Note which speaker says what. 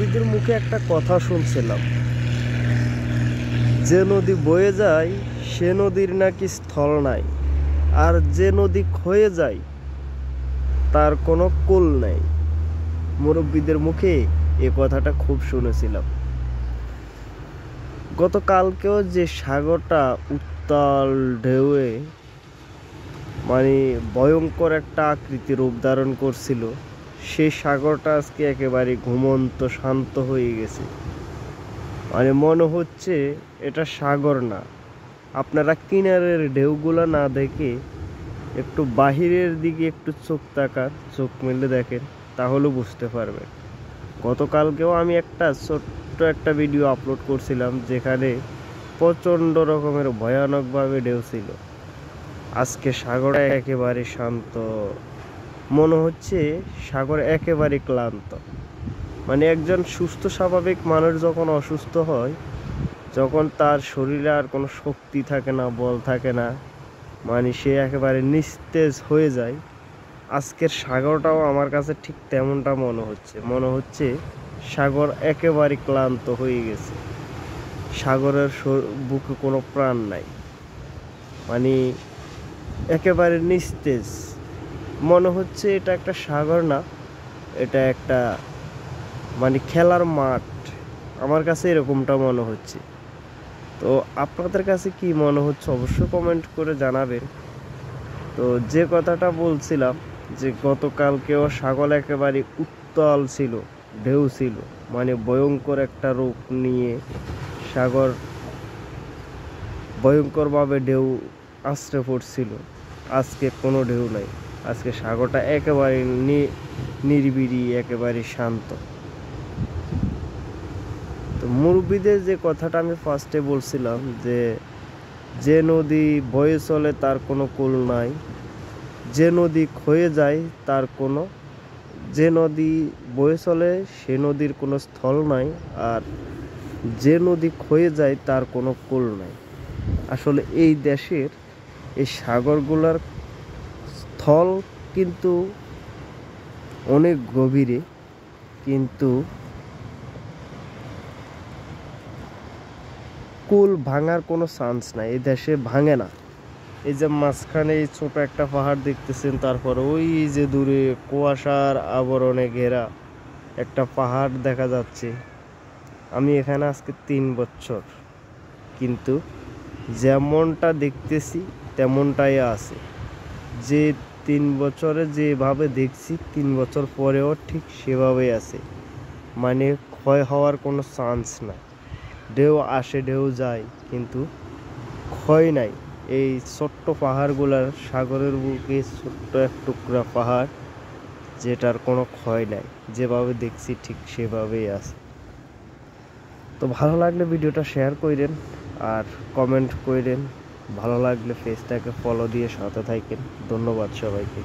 Speaker 1: মুরব্বীদের মুখে একটা কথা শুনছিলাম, যে নদী বয়ে যায় সে নদীর নাকি স্থল নাই, আর যে নদী ক্ষয়ে যায় তার কোনো কূল নেই। মুরব্বীদের মুখে এ কথাটা খুব শুনেছিলাম। গতকালকেও যে সাগরটা উত্তাল ঢেউয়ে মানে ভয়ঙ্কর একটা আকৃতি রূপ ধারণ করছিল, সেই সাগরটা আজকে একেবারে ঘুমন্ত শান্ত হয়ে গেছে। মানে মনে হচ্ছে এটা সাগর না। আপনারা কিনারের ঢেউগুলো না দেখে একটু বাহিরের দিকে একটু চোখ মেলে দেখেন, তাহলে বুঝতে পারবেন। গতকালকেও আমি একটা ছোট্ট একটা ভিডিও আপলোড করছিলাম, যেখানে প্রচণ্ড রকমের ভয়ানকভাবে ঢেউ ছিল। আজকে সাগর একেবারে শান্ত, মনে হচ্ছে সাগর একেবারে ক্লান্ত। মানে একজন সুস্থ স্বাভাবিক মানুষ যখন অসুস্থ হয়, যখন তার শরীরে আর কোনো শক্তি থাকে না, বল থাকে না, মানে সে একেবারে নিস্তেজ হয়ে যায়, আজকের সাগরটাও আমার কাছে ঠিক তেমনটা মনে হচ্ছে সাগর একেবারে ক্লান্ত হয়ে গেছে। সাগরের বুকে কোনো প্রাণ নাই, মানে একেবারে নিস্তেজ। মনে হচ্ছে এটা একটা সাগর না, এটা একটা মানে খেলার মাঠ। আমার কাছে এরকমটা মনে হচ্ছে। তো আপনাদের কাছে কি মনে হচ্ছে অবশ্যই কমেন্ট করে জানাবেন। তো যে কথাটা বলছিলাম, যে গতকালকেও সাগর একেবারে উত্তাল ছিল, ঢেউ ছিল, মানে ভয়ঙ্কর একটা রূপ নিয়ে সাগর ভয়ঙ্করভাবে ঢেউ আছড়ে পড়ছিল। আজকে কোনো ঢেউ নাই, আজকে সাগরটা একেবারে নিরিবিলি, একেবারে শান্ত। তো মুরব্বীদের যে কথাটা আমি ফার্স্টে বলছিলাম, যে নদী বয়ে চলে তার কোনো কূল নাই, যে নদী ক্ষয়ে যায় তার কোনো, যে নদী বয়ে চলে সে নদীর কোনো স্থল নাই, আর যে নদী ক্ষয়ে যায় তার কোনো কূল নাই। আসলে এই দেশের এই সাগরগুলোর স্থল কিন্তু অনেক গভীরে, কিন্তু কুল ভাঙার কোনো চান্স নাই, এই দেশে ভাঙে না। এই যে মাঝখানে এই ছোট একটা পাহাড় দেখতেছেন, তারপর ওই যে দূরে কুয়াশার আবরণে ঘেরা একটা পাহাড় দেখা যাচ্ছে। আমি এখানে আজকে 3 বছর, কিন্তু যেমনটা দেখতেছি তেমনটাই আছে। যে 3 বছরে যেভাবে দেখছি 3 বছর পরেও ঠিক সেভাবেই আছে, মানে ক্ষয় হওয়ার কোনো চান্স নাই। ঢেউ আসে ঢেউ যায়, কিন্তু ক্ষয় নাই। এই ছোট্ট পাহাড়গুলার, সাগরের বুকে ছোট্ট এক টুকরা পাহাড়, যেটার কোনো ক্ষয় নাই, যেভাবে দেখছি ঠিক সেভাবেই আছে। তো ভালো লাগলে ভিডিওটা শেয়ার করেন আর কমেন্ট করেন। ভালো লাগলে পেজটাকে ফলো দিয়ে সাথে থাকেন। ধন্যবাদ সবাইকে।